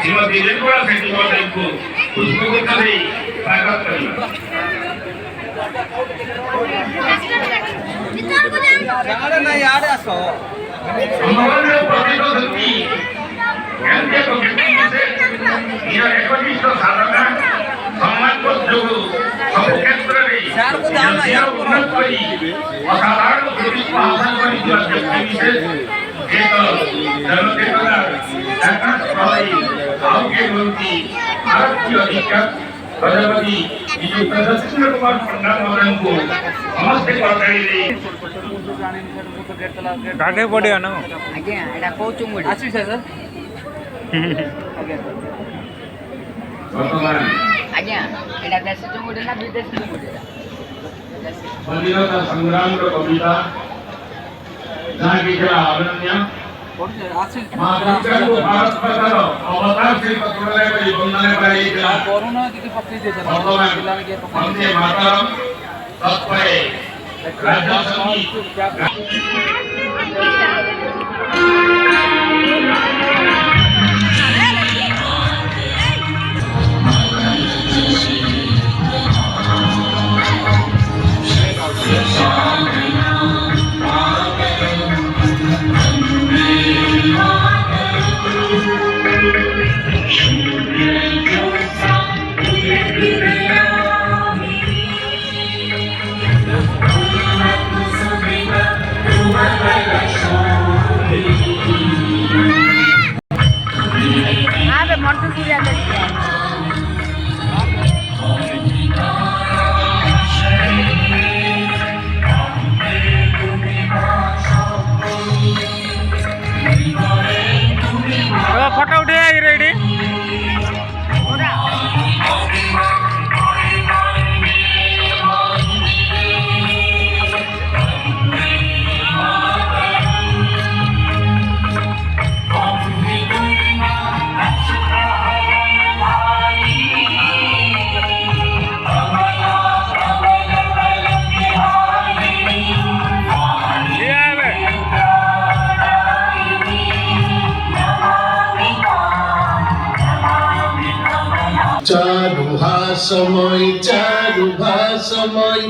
श्रीमती रेणुका शेट्टी महोदय को पुष्पगुच्छ देई स्वागत करिए। समग्र प्रतिशक्ति केन्द्रको एकनिष्ठ साधना समाजको जोगु सब क्षेत्रले उन्नत गरी असाधारण प्रतिष्ठा हासिल गरिदिया व्यक्ति विशेष एक जनचेतना आकाश प्रलय आरोग्य मंत्री आरक्षी अधीक्षक गजपति नियुक्त सचिव कुमार पंडा महोदय को नमस्ते करताइले गाडे पड्यो न आज्ञा एटा कोचुंगुडी आसी सर आज्ञा वर्तमान आज्ञा एटा देश चुंगुडी ना विदेश चुंगुडी स्वाधीनता संग्राम रो कविता जहाँ की अनन्य भारत अवतार श्री पत्रले को वंदना कराइला कोरोना दिदी पत्ती दे वंदे मातरम तत्परे राज्य संगीत फोटो उठे रेडी चारुहा समय